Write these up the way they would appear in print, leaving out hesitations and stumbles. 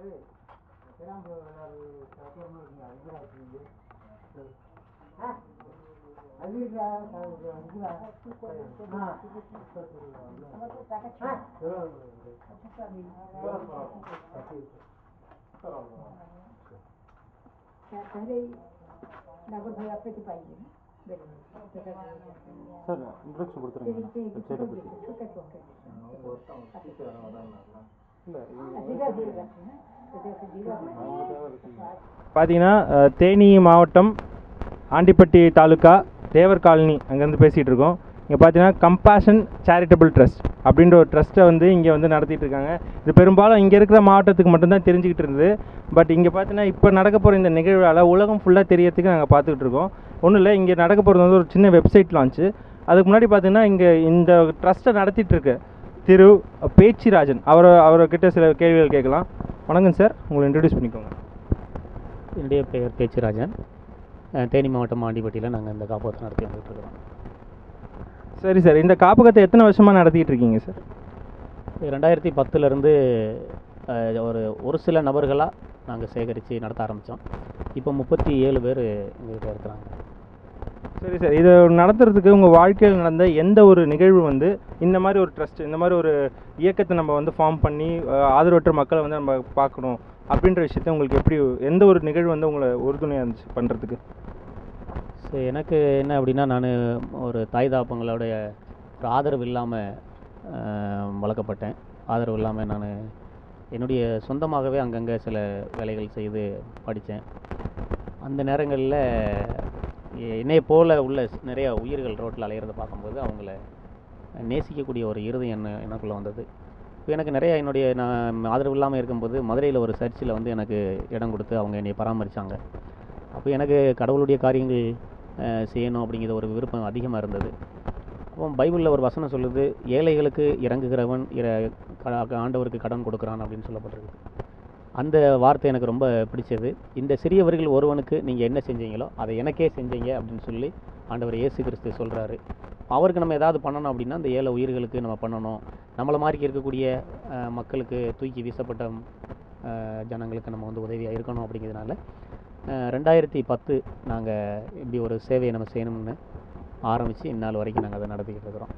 Sir introduction கொடுத்துருங்க வெப்சைட்டை பத்தி. பார்த்தீங்கன்னா தேனி மாவட்டம் ஆண்டிப்பட்டி தாலுக்கா தேவர் காலனி அங்கேருந்து பேசிகிட்டு இருக்கோம். இங்கே பார்த்தீங்கன்னா கம்பேஷன் சேரிட்டபிள் ட்ரஸ்ட் அப்படின்ற ஒரு ட்ரஸ்ட்டை வந்து இங்கே வந்து நடத்திட்டு இருக்காங்க. இது பெரும்பாலும் இங்கே இருக்கிற மாவட்டத்துக்கு மட்டும்தான் தெரிஞ்சுக்கிட்டு இருந்தது. பட் இங்கே பார்த்தீங்கன்னா இப்போ நடக்க போகிற இந்த நிகழ்வால் உலகம் ஃபுல்லாக தெரியறதுக்கு நாங்கள் பார்த்துக்கிட்டு இருக்கோம். ஒன்றும் இல்லை, இங்கே நடக்க போகிறது வந்து ஒரு சின்ன வெப்சைட் லான்ச்சு. அதுக்கு முன்னாடி பார்த்தீங்கன்னா இங்கே இந்த ட்ரஸ்ட்டை நடத்திட்டு இருக்க திரு பேச்சிராஜன் அவர்கிட்ட சில கேள்விகள் கேட்கலாம். வணக்கம் சார், உங்களை இன்ட்ரடியூஸ் பண்ணிக்கோங்க. என்னுடைய பெயர் பேச்சிராஜன். தேனி மாவட்டம் ஆண்டிப்பட்டியில் நாங்கள் இந்த காப்பகத்தை நடத்தி வந்துட்டுருக்கிறோம். சரி சார், இந்த காப்பகத்தை எத்தனை வருஷமாக நடத்திட்டு இருக்கீங்க சார்? 2010 ஒரு சில நபர்களாக நாங்கள் சேகரித்து நடத்த ஆரம்பித்தோம். இப்போ 37 பேர் எங்கள்கிட்ட இருக்கிறாங்க. சரி சார், இதை நடத்துறதுக்கு உங்கள் வாழ்க்கையில் நடந்த எந்த ஒரு நிகழ்வு வந்து இந்த மாதிரி ஒரு ட்ரஸ்ட், இந்த மாதிரி ஒரு இயக்கத்தை நம்ம வந்து ஃபார்ம் பண்ணி ஆதரவற்ற மக்களை வந்து நம்ம பார்க்கணும் அப்படின்ற விஷயத்த உங்களுக்கு எப்படி, எந்த ஒரு நிகழ்வு வந்து உங்களை உறுதுணையாக இருந்துச்சு பண்ணுறதுக்கு? ஸோ எனக்கு என்ன அப்படின்னா, நான் ஒரு தாய் தாப்பங்களுடைய ஒரு ஆதரவு இல்லாமல் வளர்க்கப்பட்டேன். ஆதரவு இல்லாமல் நான் என்னுடைய சொந்தமாகவே அங்கங்கே சில வேலைகள் செய்து படித்தேன். அந்த நேரங்களில் என்னையை போல் உள்ள நிறைய உயிர்கள் ரோட்டில் அலையிறதை பார்க்கும்போது அவங்கள நேசிக்கக்கூடிய ஒரு இருதயம் எனக்குள்ளே வந்தது. இப்போ எனக்கு நிறைய நான் ஆதரவு இல்லாமல் இருக்கும்போது மதுரையில் ஒரு சர்ச்சில் வந்து எனக்கு இடம் கொடுத்து அவங்க என்னை பராமரித்தாங்க. அப்போ எனக்கு கடவுளுடைய காரியங்கள் செய்யணும் அப்படிங்கிற ஒரு விருப்பம் அதிகமாக இருந்தது. அப்போ பைபிளில் ஒரு வசனம் சொல்லுது, ஏழைகளுக்கு இறங்குகிறவன் ஆண்டவருக்கு கடன் கொடுக்குறான் அப்படின்னு சொல்லப்பட்டிருக்கு. அந்த வார்த்தை எனக்கு ரொம்ப பிடிச்சது. இந்த சிறியவர்கள் ஒருவனுக்கு நீங்கள் என்ன செஞ்சீங்களோ அதை எனக்கே செஞ்சீங்க அப்படின்னு சொல்லி ஆண்டவர் இயேசு கிறிஸ்து சொல்கிறாரு. அவருக்கு நம்ம ஏதாவது பண்ணணும் அப்படின்னா அந்த ஏழை உயிர்களுக்கு நம்ம பண்ணணும். நம்மளை மாதிரி இருக்கக்கூடிய மக்களுக்கு, தூக்கி வீசப்பட்ட ஜனங்களுக்கு நம்ம வந்து உதவியாக இருக்கணும். அப்படிங்கிறதுனால 2010 நாங்கள் இப்படி ஒரு சேவையை நம்ம செய்யணும்னு ஆரம்பித்து இந்நாள் வரைக்கும் நாங்கள் அதை நடத்திக்கிட்டு இருக்கிறோம்.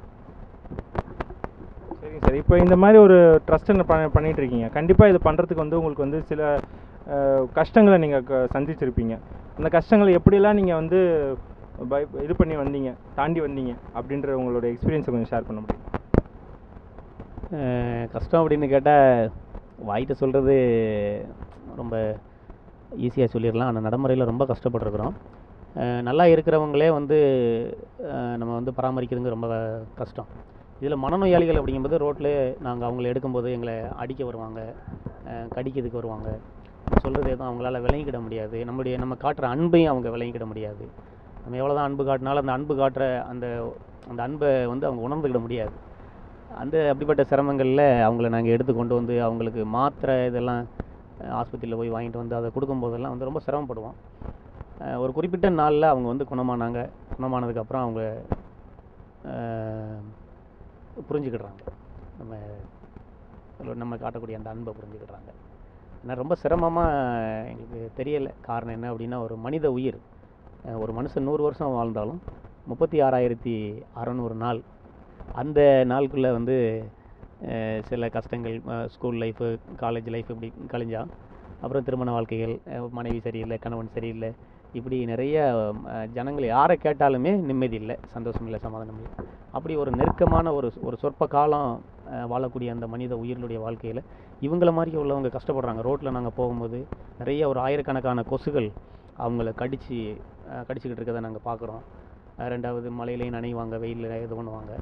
சரிங்க சார், இப்போ இந்த மாதிரி ஒரு ட்ரஸ்ட்டை பண்ணிகிட்டு இருக்கீங்க. கண்டிப்பாக இது பண்ணுறதுக்கு வந்து உங்களுக்கு வந்து சில கஷ்டங்களை நீங்கள் சந்திச்சிருப்பீங்க. அந்த கஷ்டங்களை எப்படியெல்லாம் நீங்கள் வந்து இது பண்ணி வந்தீங்க, தாண்டி வந்தீங்க அப்படின்ற உங்களோட எக்ஸ்பீரியன்ஸை கொஞ்சம் ஷேர் பண்ண முடியும்? கஷ்டம் அப்படின்னு கேட்டால் வாய்கிட்ட சொல்கிறது ரொம்ப ஈஸியாக சொல்லிடலாம். ஆனால் நடைமுறையில் ரொம்ப கஷ்டப்பட்டுருக்குறோம். நல்லா இருக்கிறவங்களே வந்து நம்ம வந்து பராமரிக்கிறதுங்க ரொம்ப கஷ்டம். இதில் மனநோயாளிகள் அப்படிங்கும்போது ரோட்டில் நாங்கள் அவங்கள எடுக்கும்போது எங்களை அடிக்க வருவாங்க, கடிக்கிறதுக்கு வருவாங்க. சொல்கிறது எதுவும் அவங்களால விளங்கிக்கிட முடியாது. நம்ம காட்டுற அன்பையும் அவங்க விளங்கிக்கிட முடியாது. நம்ம எவ்வளோ தான் அன்பு காட்டினாலும் அந்த அன்பு காட்டுற அந்த அன்பை வந்து அவங்க உணர்ந்துக்கிட முடியாது. அப்படிப்பட்ட சிரமங்களில் அவங்கள நாங்கள் எடுத்து கொண்டு வந்து அவங்களுக்கு மாத்திரை இதெல்லாம் ஆஸ்பத்திரியில் போய் வாங்கிட்டு வந்து அதை கொடுக்கும்போதெல்லாம் வந்து ரொம்ப சிரமப்படுவோம். ஒரு குறிப்பிட்ட நாளில் அவங்க வந்து குணமானாங்க. குணமானதுக்கப்புறம் அவங்க புரிஞ்சுக்கிடுறாங்க, நம்ம காட்டக்கூடிய அந்த அன்பை புரிஞ்சுக்கிடுறாங்க. ஆனால் ரொம்ப சிரமமாக எங்களுக்கு தெரியலை. காரணம் என்ன அப்படின்னா, ஒரு மனித உயிர், ஒரு மனுஷன் 100 வருஷம் வாழ்ந்தாலும் 36,600 நாள், அந்த நாளுக்குள்ளே வந்து சில கஷ்டங்கள், ஸ்கூல் லைஃபு, காலேஜ் லைஃப் இப்படி கழிஞ்சா, அப்புறம் திருமண வாழ்க்கைகள், மனைவி சரியில்லை, கணவன் சரியில்லை, இப்படி நிறைய ஜனங்கள் யாரை கேட்டாலுமே நிம்மதி இல்லை, சந்தோஷம் இல்லை, சமாதானம் இல்லை. அப்படி ஒரு நெருக்கமான ஒரு சொற்ப காலம் வாழக்கூடிய அந்த மனித உயிர்களுடைய வாழ்க்கையில் இவங்கள மாதிரி உள்ளவங்க கஷ்டப்படுறாங்க. ரோட்டில் நாங்கள் போகும்போது நிறைய ஒரு ஆயிரக்கணக்கான கொசுகள் அவங்கள கடிச்சிக்கிட்டு இருக்கிறத நாங்கள் பார்க்குறோம். ரெண்டாவது மழையிலையும் நனைவாங்க, வெயிலில் இது பண்ணுவாங்க.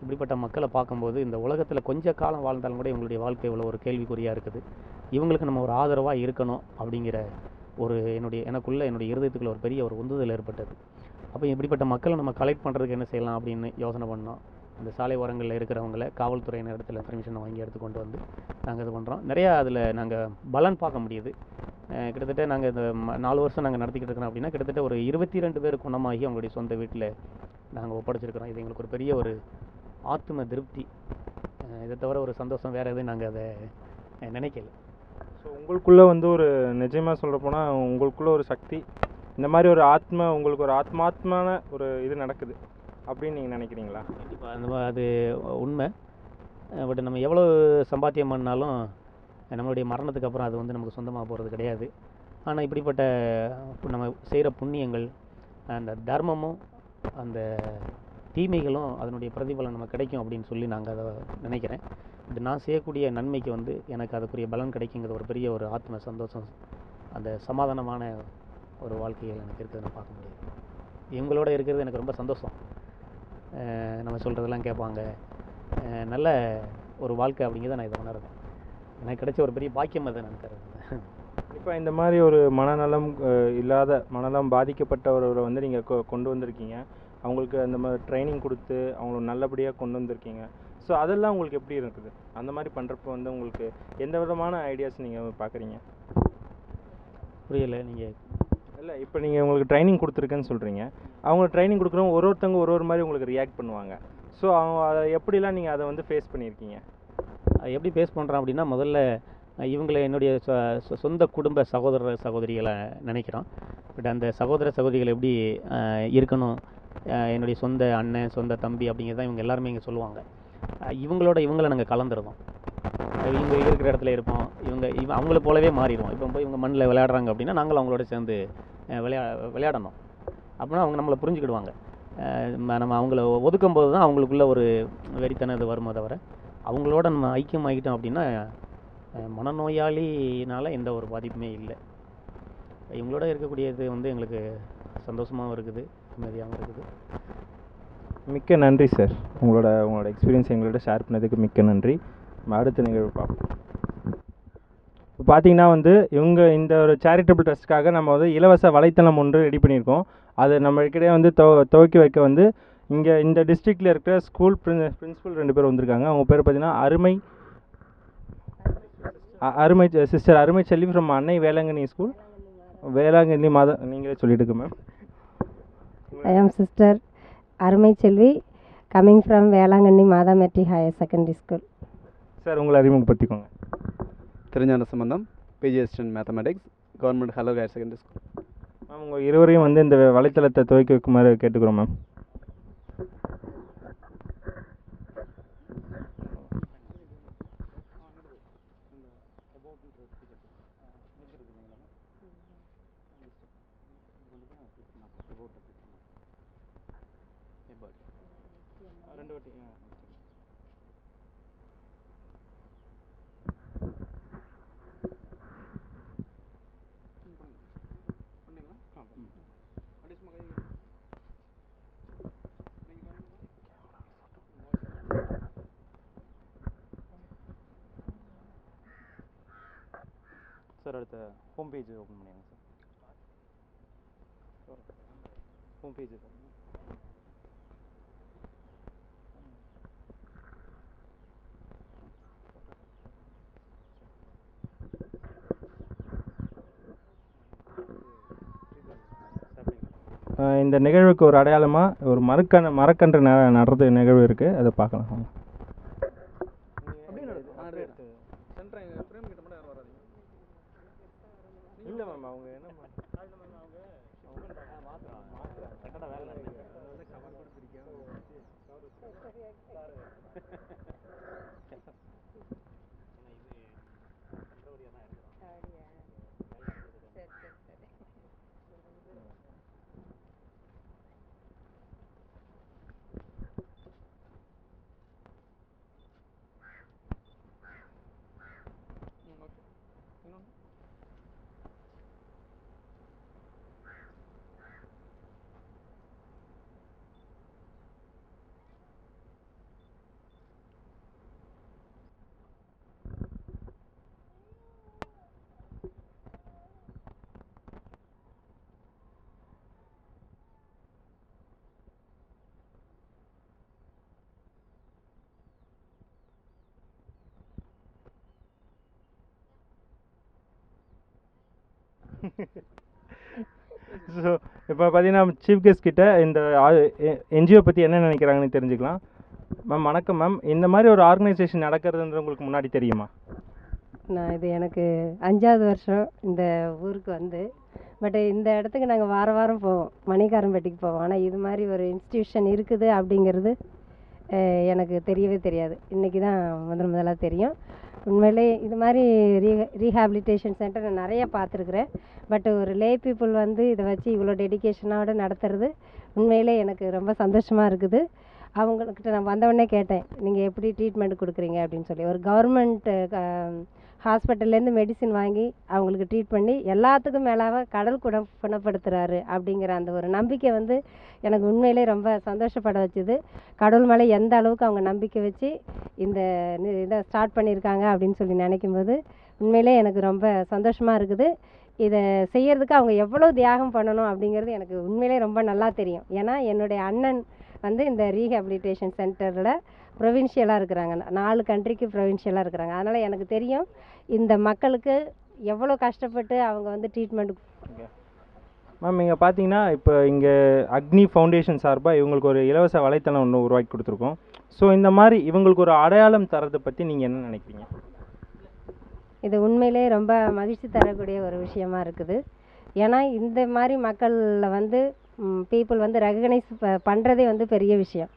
இப்படிப்பட்ட மக்களை பார்க்கும்போது இந்த உலகத்தில் கொஞ்ச காலம் வாழ்ந்தாலும் கூட இவங்களுடைய வாழ்க்கை இவ்வளோ ஒரு கேள்விக்குறியாக இருக்குது. இவங்களுக்கு நம்ம ஒரு ஆதரவாக இருக்கணும் அப்படிங்கிற என்னுடைய இருதயத்துக்குள்ள ஒரு பெரிய ஒரு உந்துதல் ஏற்பட்டது. அப்போ இப்படிப்பட்ட மக்களை நம்ம கலெக்ட் பண்ணுறதுக்கு என்ன செய்யலாம் அப்படின்னு யோசனை பண்ணோம். இந்த சாலை ஓரங்களில் இருக்கிறவங்கள காவல்துறையினர் இடத்துல பர்மிஷனை வாங்கி எடுத்துக்கொண்டு வந்து நாங்கள் இது பண்ணுறோம். நிறையா அதில் நாங்கள் பலன் பார்க்க முடியுது. கிட்டத்தட்ட நாங்கள் இந்த 4 வருஷம் நாங்கள் நடத்திக்கிட்டு இருக்கிறோம் அப்படின்னா கிட்டத்தட்ட ஒரு 22 பேர் குணமாகி அவங்களுடைய சொந்த வீட்டில் நாங்கள் ஒப்படைச்சிருக்கிறோம். இது எங்களுக்கு ஒரு பெரிய ஒரு ஆத்ம திருப்தி. இதை தவிர ஒரு சந்தோஷம் வேறு எதுவும் நாங்கள் அதை நினைக்கல. ஸோ உங்களுக்குள்ளே வந்து ஒரு நிஜமாக சொல்ல போனால் உங்களுக்குள்ளே ஒரு சக்தி, இந்த மாதிரி ஒரு உங்களுக்கு ஒரு ஆத்மாத்மான ஒரு இது நடக்குது அப்படின்னு நீங்கள் நினைக்கிறீங்களா? கண்டிப்பாக அது உண்மை. பட் நம்ம எவ்வளோ சம்பாத்தியம் பண்ணாலும் நம்மளுடைய மரணத்துக்கு அப்புறம் அது வந்து நமக்கு சொந்தமாக போகிறது கிடையாது. ஆனால் இப்படிப்பட்ட நம்ம செய்கிற புண்ணியங்கள், அந்த தர்மமும் அந்த தீமைகளும் அதனுடைய பிரதிபலன் நமக்கு கிடைக்கும் அப்படின்னு சொல்லி நாங்கள் அதை நினைக்கிறேன். இது நான் செய்யக்கூடிய நன்மைக்கு வந்து எனக்கு அதுக்குரிய பலன் கிடைக்குங்கிற ஒரு பெரிய ஒரு ஆத்ம சந்தோஷம், அந்த சமாதானமான ஒரு வாழ்க்கையில் எனக்கு இருக்கிறத நான் பார்க்க முடியாது. இவங்களோட இருக்கிறது எனக்கு ரொம்ப சந்தோஷம். நம்ம சொல்கிறதெல்லாம் கேட்பாங்க. நல்ல ஒரு வாழ்க்கை அப்படிங்கிறத நான் இதை உணர்றேன். எனக்கு கிடைச்ச ஒரு பெரிய பாக்கியம் அதை நான் கருதுறேன். இப்போ இந்த மாதிரி ஒரு மனநலம் இல்லாத மனநலம் பாதிக்கப்பட்ட ஒருவரை வந்து நீங்கள் கொண்டு வந்திருக்கீங்க. அவங்களுக்கு அந்த மாதிரி ட்ரைனிங் கொடுத்து அவங்கள நல்லபடியாக கொண்டு வந்திருக்கீங்க. ஸோ அதெல்லாம் உங்களுக்கு எப்படி இருக்குது? அந்த மாதிரி பண்ணுறப்போ வந்து உங்களுக்கு எந்த விதமான ஐடியாஸ் நீங்கள் பார்க்குறீங்க? புரியலை நீங்கள்? இல்லை, இப்போ நீங்கள் உங்களுக்கு ட்ரைனிங் கொடுத்துருக்கேன்னு சொல்கிறீங்க. அவங்க ட்ரைனிங் கொடுக்குறவங்க ஒருத்தவங்க ஒரு மாதிரி உங்களுக்கு ரியாக்ட் பண்ணுவாங்க. ஸோ அவங்க அதை எப்படிலாம் நீங்கள் அதை வந்து ஃபேஸ் பண்ணியிருக்கீங்க? எப்படி ஃபேஸ் பண்ணுறோம் அப்படின்னா, முதல்ல இவங்களை என்னுடைய சொந்த குடும்ப சகோதர சகோதரிகளை நினைக்கிறோம். பட் அந்த சகோதர சகோதரிகள் எப்படி இருக்கணும், என்னுடைய சொந்த அண்ணன் சொந்த தம்பி அப்படிங்கிறத இவங்க எல்லாருமே இங்கே சொல்லுவாங்க. இவங்களை நாங்கள் கலந்துருந்தோம். இவங்க இருக்கிற இடத்துல இருப்போம். அவங்கள போலவே மாறிடுவோம். இப்போ போய் இவங்க மண்ணில் விளையாடுறாங்க அப்படின்னா நாங்களும் அவங்களோட சேர்ந்து விளையாடணும். அப்படின்னா அவங்க நம்மளை புரிஞ்சுக்கிடுவாங்க. நம்ம அவங்கள ஒதுக்கும் போது தான் அவங்களுக்குள்ள ஒரு வெறித்தனம் இது வருமே தவிர, அவங்களோட நம்ம ஐக்கியம் ஆகிட்டோம் அப்படின்னா மனநோயாளினால் எந்த ஒரு பாதிப்புமே இல்லை. இவங்களோட இருக்கக்கூடியது வந்து எங்களுக்கு சந்தோஷமாகவும் இருக்குது, நிம்மதியாகவும் இருக்குது. மிக்க நன்றி சார். உங்களோட எக்ஸ்பீரியன்ஸ் எங்களோட ஷேர் பண்ணதுக்கு மிக்க நன்றி. அடுத்த நிகழ்வு பார்ப்போம். இப்போ பார்த்தீங்கன்னா வந்து இவங்க இந்த ஒரு சேரிட்டபிள் ட்ரஸ்ட்காக நம்ம வந்து இலவச வலைத்தளம் ஒன்று ரெடி பண்ணியிருக்கோம். அது நம்மக்கிட்டே வந்து துவக்கி வைக்க வந்து இங்கே இந்த டிஸ்ட்ரிக்டில் இருக்கிற ஸ்கூல் பிரின்சிபல் 2 பேர் வந்திருக்காங்க. அவங்க பேர் பார்த்தீங்கன்னா அருமை சிஸ்டர் அருமை செல்வி ஃப்ரம் அன்னை வேளாங்கண்ணி ஸ்கூல், வேளாங்கண்ணி மாதா. நீங்களே சொல்லிட்டு இருக்கு மேம். I am sister அருமை செல்வி coming from Velankanni Matha matric higher secondary school. Sir உங்களை அறிமுகப்படுத்திக்கோங்க. Thirugnana Sambandam, PG assistant mathematics, government hello higher secondary school. Ma'am உங்கள் இருவரையும் வந்து இந்த வலைத்தளத்தை துவக்கி வைக்குமாறு கேட்டுக்கிறோம் மேம். சார் அடுத்த ஹோம் பேஜ் ஓப்பன் பண்ணிடுங்க சார். ஹோம் பேஜ் இந்த நிகழ்வுக்கு ஒரு அடையாளமாக ஒரு மரக்கன்று நடுறது நிகழ்வு இருக்குது, அதை பார்க்கலாம். இல்லை மேம், அவங்க என்ன ஸோ இப்போ பார்த்தீங்கன்னா சீஃப் கெஸ்ட் கிட்ட இந்த என்ஜிஓ பற்றி என்ன நினைக்கிறாங்கன்னு தெரிஞ்சுக்கலாம். மேம் வணக்கம் மேம். இந்த மாதிரி ஒரு ஆர்கனைசேஷன் நடக்கிறதுன்ற உங்களுக்கு முன்னாடி தெரியுமா? நான் இது எனக்கு 5வது வருஷம் இந்த ஊருக்கு வந்து. பட் இந்த இடத்துக்கு நாங்கள் வார வாரம் போவோம், மணிக்காரம்பட்டிக்கு போவோம். ஆனால் இது மாதிரி ஒரு இன்ஸ்டியூஷன் இருக்குது அப்படிங்கிறது எனக்கு தெரியவே தெரியாது. இன்றைக்கி தான் முதலாக தெரியும். உண்மையிலே இது மாதிரி ரீஹாபிலிட்டேஷன் சென்டர் நான் நிறைய பார்த்துருக்குறேன். பட் ஒரு லே பீப்புள் வந்து இதை வச்சு இவ்வளோ டெடிக்கேஷனோடு நடத்துறது உண்மையிலே எனக்கு ரொம்ப சந்தோஷமாக இருக்குது. அவங்கக்கிட்ட நான் வந்தவொடனே கேட்டேன், நீங்கள் எப்படி ட்ரீட்மெண்ட் கொடுக்குறீங்க அப்படின்னு சொல்லி. ஒரு கவர்மெண்ட் ஹாஸ்பிட்டல்லேருந்து மெடிசின் வாங்கி அவங்களுக்கு ட்ரீட் பண்ணி எல்லாத்துக்கும் மேலாக கடல் குணப்படுத்துகிறாரு அப்படிங்கிற அந்த ஒரு நம்பிக்கை வந்து எனக்கு உண்மையிலே ரொம்ப சந்தோஷப்பட வச்சுது. கடவுள் மேலே எந்த அளவுக்கு அவங்க நம்பிக்கை வச்சு இந்த இதை ஸ்டார்ட் பண்ணியிருக்காங்க அப்படின்னு சொல்லி நினைக்கும்போது உண்மையிலே எனக்கு ரொம்ப சந்தோஷமாக இருக்குது. இதை செய்கிறதுக்கு அவங்க எவ்வளோ தியாகம் பண்ணணும் அப்படிங்கிறது எனக்கு உண்மையிலே ரொம்ப நல்லா தெரியும். ஏன்னா என்னுடைய அண்ணன் வந்து இந்த ரீஹாபிலிட்டேஷன் சென்டரில் ப்ரொவின்ஷியலாக இருக்கிறாங்க, 4 கண்ட்ரிக்கு ப்ரொவின்ஷியலாக இருக்கிறாங்க. அதனால் எனக்கு தெரியும் இந்த மக்களுக்கு எவ்வளோ கஷ்டப்பட்டு அவங்க வந்து ட்ரீட்மெண்ட். மேம் இங்கே பார்த்தீங்கன்னா இப்போ இங்கே அக்னி ஃபவுண்டேஷன் சார்பாக இவங்களுக்கு ஒரு இலவச வலைத்தளம் ஒன்று உருவாக்கி கொடுத்துருக்கோம். ஸோ இந்த மாதிரி இவங்களுக்கு ஒரு அடையாளம் தரதை பற்றி நீங்கள் என்ன நினைக்கிறீங்க? இது உண்மையிலே ரொம்ப மகிழ்ச்சி தரக்கூடிய ஒரு விஷயமா இருக்குது. ஏன்னா இந்த மாதிரி மக்களில் வந்து பீப்புள் வந்து ரெகக்னைஸ் பண்ணுறதே வந்து பெரிய விஷயம்.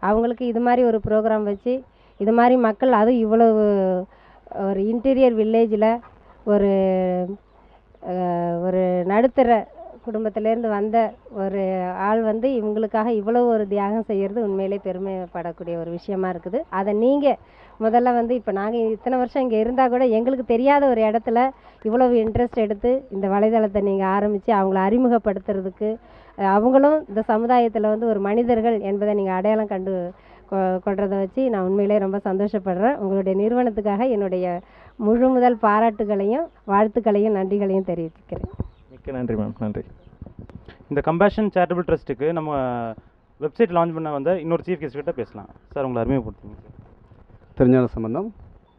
அவங்களுக்கு இது மாதிரி ஒரு ப்ரோக்ராம் வச்சு இது மாதிரி மக்கள், அதுவும் இவ்வளவு ஒரு இன்டீரியர் வில்லேஜில் ஒரு ஒரு நடுத்தர குடும்பத்திலேருந்து வந்த ஒரு ஆள் வந்து இவங்களுக்காக இவ்வளோ ஒரு தியாகம் செய்கிறது உண்மையிலே பெருமைப்படக்கூடிய ஒரு விஷயமா இருக்குது. அதை நீங்கள் முதல்ல வந்து இப்போ நாங்கள் இத்தனை வருஷம் இங்கே இருந்தால் கூட எங்களுக்கு தெரியாத ஒரு இடத்துல இவ்வளவு இன்ட்ரெஸ்ட் எடுத்து இந்த வலைதளத்தை நீங்கள் ஆரம்பித்து அவங்கள அறிமுகப்படுத்துறதுக்கு, அவங்களும் இந்த சமுதாயத்தில் வந்து ஒரு மனிதர்கள் என்பதை நீங்கள் அடையாளம் கண்டு கொள்றதை வச்சு நான் உண்மையிலே ரொம்ப சந்தோஷப்படுறேன். உங்களுடைய நிறுவனத்துக்காக என்னுடைய முழு முதல் பாராட்டுகளையும் வாழ்த்துக்களையும் நன்றிகளையும் தெரிவிச்சுக்கிறேன். மிக்க நன்றி மேம். நன்றி. இந்த கம்பேஷன் சேரிட்டபிள் ட்ரஸ்ட்டுக்கு நம்ம வெப்சைட் லான்ச் பண்ண வந்த இன்னொரு சீஃப் கெஸ்ட் கிட்ட பேசலாம் சார். உங்களை அறிமுகப்படுத்துங்க sir. Thirugnana Sambandam,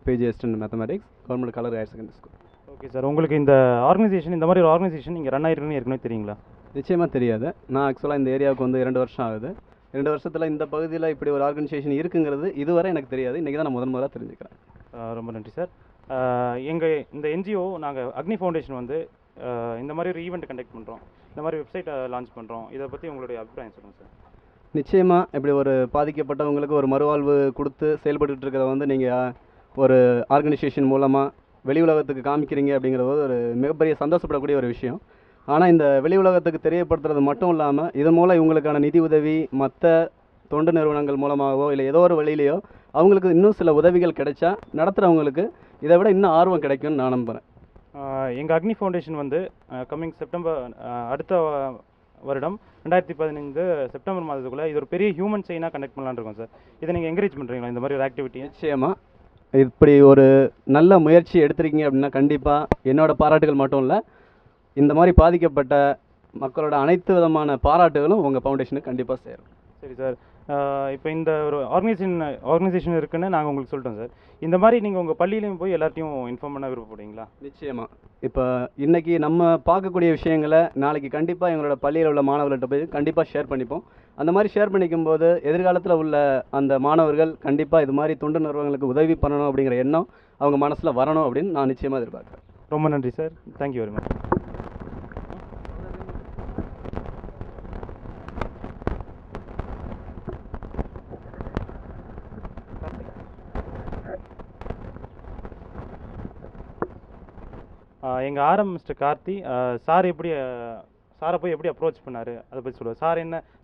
PG assistant mathematics, government colour higher secondary school. Okay sir, உங்களுக்கு இந்த ஆர்கனைசேஷன், இந்த மாதிரி ஒரு ஆர்கனைசேஷன் இங்கே ரன் ஆயிருக்குன்னு ஏற்கனவே தெரியுங்களா? நிச்சயமாக தெரியாது. நான் ஆக்சுவலாக இந்த ஏரியாவுக்கு வந்து 2 வருஷம் ஆகுது. 2 வருஷத்தில் இந்த பகுதியில் இப்படி ஒரு ஆர்கனைசேஷன் இருக்குங்கிறது இதுவரை எனக்கு தெரியாது. இன்றைக்கி தான் நான் முதலாக தெரிஞ்சுக்கிறேன். ரொம்ப நன்றி சார். எங்கள் இந்த என்ஜிஓ நாங்கள் அக்னி ஃபவுண்டேஷன் வந்து இந்த மாதிரி ஒரு ஈவெண்ட் கண்டக்ட் பண்ணுறோம், இந்த மாதிரி வெப்சைட்டை லான்ச் பண்ணுறோம். இதை பற்றி உங்களுடைய அபிப்பிராயம் சொல்லுங்கள் சார். நிச்சயமாக இப்படி ஒரு பாதிக்கப்பட்டவங்களுக்கு ஒரு மறுவாழ்வு கொடுத்து செயல்பட்டு இருக்கிறத வந்து நீங்கள் ஒரு ஆர்கனைசேஷன் மூலமாக வெளி உலகத்துக்கு காமிக்கிறீங்க அப்படிங்கிறது ஒரு மிகப்பெரிய சந்தோஷப்படக்கூடிய ஒரு விஷயம். ஆனால் இந்த வெளி உலகத்துக்கு தெரியப்படுத்துறது மட்டும் இல்லாமல் இதன் மூலம் இவங்களுக்கான நிதி உதவி மற்ற தொண்டு நிறுவனங்கள் மூலமாகவோ இல்லை ஏதோ ஒரு வழியிலையோ அவங்களுக்கு இன்னும் சில உதவிகள் கிடைச்சா நடத்துகிறவங்களுக்கு இதை விட இன்னும் ஆர்வம் கிடைக்கும்னு நான் நம்புகிறேன். எங்கள் அக்னி ஃபவுண்டேஷன் வந்து கம்மிங் செப்டம்பர் அடுத்த வருடம் 2015 செப்டம்பர் மாதத்துக்குள்ளே இது ஒரு பெரிய ஹியூமன் செயினாக கண்டக்ட் பண்ணலான்னு இருக்கோம் சார். இதை நீங்கள் என்கரேஜ் பண்ணுறீங்களா இந்த மாதிரி ஒரு ஆக்டிவிட்டி? நிச்சயமாக இப்படி ஒரு நல்ல முயற்சி எடுத்திருக்கீங்க அப்படின்னா கண்டிப்பாக என்னோட பாராட்டுகள் மட்டும் இல்லை, இந்த மாதிரி பாதிக்கப்பட்ட மக்களோட அனைத்து விதமான பாராட்டுகளும் உங்கள் ஃபவுண்டேஷனுக்கு கண்டிப்பாக சேரும். சரி சார், இப்போ இந்த ஒரு ஆர்கனைசேஷன் இருக்குன்னு நாங்கள் உங்களுக்கு சொல்லிட்டோம் சார். இந்த மாதிரி நீங்கள் உங்கள் பள்ளியிலையும் போய் எல்லாத்தையும் இன்ஃபார்ம் பண்ண விருப்பப்படுவீங்களா? நிச்சயமாக. இப்போ இன்றைக்கி நம்ம பார்க்கக்கூடிய விஷயங்களை நாளைக்கு கண்டிப்பாக எங்களோட பள்ளியில் உள்ள மாணவர்கள்ட்ட போய் கண்டிப்பாக ஷேர் பண்ணிப்போம். அந்த மாதிரி ஷேர் பண்ணிக்கும் போது எதிர்காலத்தில் உள்ள அந்த மாணவர்கள் கண்டிப்பாக இது மாதிரி தொண்டு நிறுவனங்களுக்கு உதவி பண்ணணும் அப்படிங்கிற எண்ணம் அவங்க மனசில் வரணும் அப்படின்னு நான் நிச்சயமாக எதிர்பார்க்குறேன். ரொம்ப நன்றி சார். Thank you very much. எங்கள் ஆர்எம் மிஸ்டர் கார்த்தி சாரை போய் எப்படி அப்ரோச் பண்ணார் அதை பற்றி சொல்லுவார்.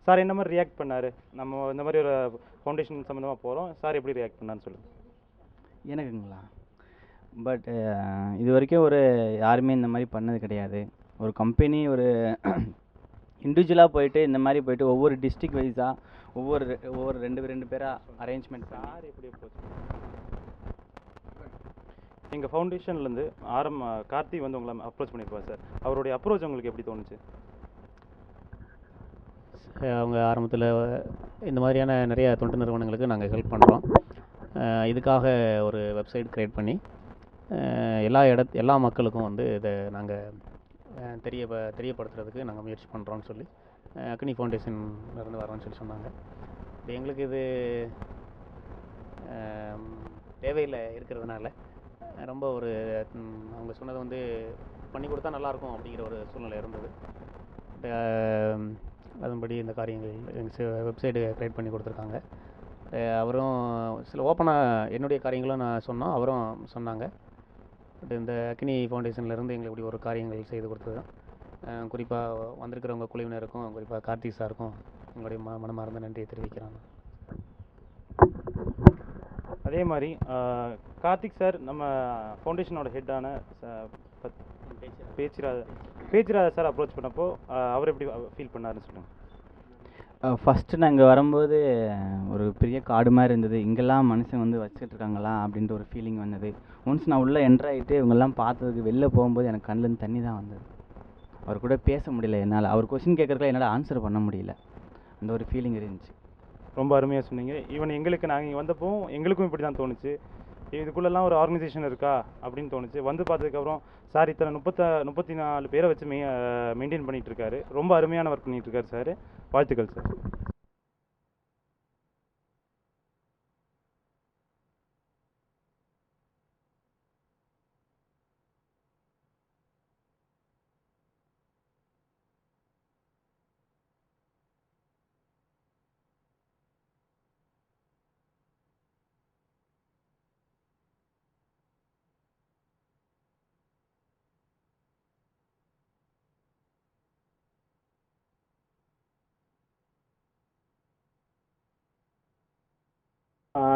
சார் என்ன மாதிரி ரியாக்ட் பண்ணார்? நம்ம இந்த மாதிரி ஒரு ஃபவுண்டேஷன் சம்மந்தமாக போகிறோம், சார் எப்படி ரியாக்ட் பண்ணான்னு சொல்லுங்கள். எனக்குங்களா? பட் இது வரைக்கும் யாருமே இந்த மாதிரி பண்ணது கிடையாது. ஒரு கம்பெனி ஒரு இண்டிவிஜுவலாக போயிட்டு இந்த மாதிரி போயிட்டு ஒவ்வொரு டிஸ்ட்ரிக்ட் வைஸாக ஒவ்வொரு ரெண்டு பேராக அரேஞ்ச்மெண்ட். சார் எப்படி அப்ரோச்? எங்கள் ஃபவுண்டேஷன்லேருந்து கார்த்தி வந்து உங்களை அப்ரோச் பண்ணியிருப்பார் சார். அவருடைய அப்ரோச் உங்களுக்கு எப்படி தோணுச்சு? அவங்க ஆரம்பத்தில் இந்த மாதிரியான நிறைய தொண்டு நிறுவனங்களுக்கு நாங்கள் ஹெல்ப் பண்ணுறோம். இதுக்காக ஒரு வெப்சைட் க்ரியேட் பண்ணி எல்லா மக்களுக்கும் வந்து இதை நாங்கள் தெரியப்படுத்துறதுக்கு நாங்கள் முயற்சி பண்ணுறோன்னு சொல்லி அக்னி ஃபவுண்டேஷன்லேருந்து வரோன்னு சொல்லி சொன்னாங்க. எங்களுக்கு இது தேவையில் இருக்கிறதுனால ரொம்ப ஒரு அவங்க சொன்னது வந்து பண்ணி கொடுத்தா நல்லாயிருக்கும் அப்படிங்கிற ஒரு சூழ்நிலை இருந்தது. அதன்படி இந்த காரியங்கள் எங்கள் வெப்சைட்டு க்ரியேட் பண்ணி கொடுத்துருக்காங்க. அவரும் சில ஓப்பனாக என்னுடைய காரியங்களும் நான் சொன்னோம், அவரும் சொன்னாங்க. பட் இந்த அக்னி ஃபவுண்டேஷன்லேருந்து எங்களுக்கு இப்படி ஒரு காரியங்கள் செய்து கொடுத்தது. குறிப்பாக வந்திருக்கிறவங்க குழுவினருக்கும், குறிப்பாக கார்த்திக் சாருக்கும் எங்களுடைய மனமார்ந்த நன்றியை தெரிவிக்கிறாங்க. அதே மாதிரி கார்த்திக் சார் நம்ம ஃபவுண்டேஷனோட ஹெட்டான பேச்சிராஜா சார் அப்ரோச் பண்ணப்போ அவர் எப்படி ஃபீல் பண்ணாருன்னு சொல்லுங்கள். ஃபஸ்ட்டு நான் இங்கே வரும்போது ஒரு பெரிய காடு மாதிரி இருந்தது. இங்கெல்லாம் மனுஷன் வந்து வச்சுட்டு இருக்காங்களா அப்படின்ற ஒரு ஃபீலிங் வந்தது. ஒன்ஸ் நான் உள்ளே என்ட்ரு ஆகிட்டு இவங்கெல்லாம் பார்த்ததுக்கு வெளில போகும்போது எனக்கு கண்ணிலேருந்து தண்ணி தான் வந்தது. அவர் கூட பேச முடியல என்னால். அவர் கொஸ்டின் கேட்குறதுல என்னால் ஆன்சர் பண்ண முடியல. அந்த ஒரு ஃபீலிங் இருந்துச்சு. ரொம்ப அருமையாக சொன்னீங்க. ஈவன் எங்களுக்கு நாங்கள் இங்கே வந்தப்போ எங்களுக்கும் இப்படி தான் தோணுச்சு. இதுக்குள்ளெல்லாம் ஒரு ஆர்கனைசேஷன் இருக்கா அப்படின்னு தோணுச்சு. வந்து பார்த்ததுக்கப்புறம் சார் இத்தனை 34 பேரை வச்சு மெயின்டைன் பண்ணிகிட்டு இருக்காரு. ரொம்ப அருமையான ஒர்க் பண்ணிகிட்டு இருக்காரு சார். வாழ்த்துக்கள் சார்.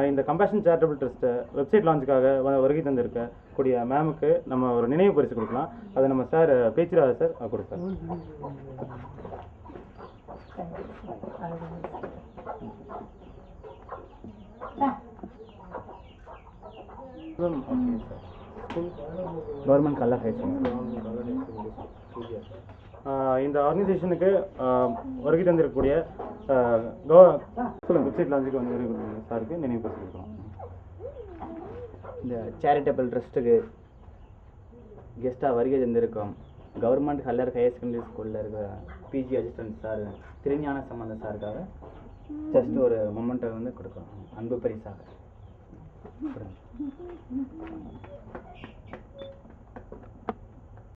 இந்த கம்பேஷன் சேரிட்டபிள் ட்ரஸ்ட்டை வெப்சைட் லான்ச்சுக்காக வருகை தந்திருக்க கூடிய மேமுக்கு நம்ம ஒரு நினைவு பரிசு கொடுக்கலாம். அதை நம்ம சார் பேச்சிராஜா சார் கொடுப்பார். Government Kallar high school. இந்த ஆர்கனைசேஷனுக்கு வருகை தந்திருக்கக்கூடிய சொல்லுங்கள், வெப்சைட் லான்ச்சுக்கு வந்து வருகை சாருக்கு நினைவு பரிசு கொடுக்கலாம். இந்த சேரிட்டபிள் ட்ரஸ்ட்டுக்கு கெஸ்ட்டாக வருகை தந்திருக்கோம் கவர்மெண்ட் கல்லர் ஹையர் செகண்டரி ஸ்கூலில் இருக்கிற PG assistant sir Thirugnana Sambandha சாருக்காக just ஒரு மொமெண்ட்டை வந்து கொடுக்குறோம் அன்பு பரிசாக.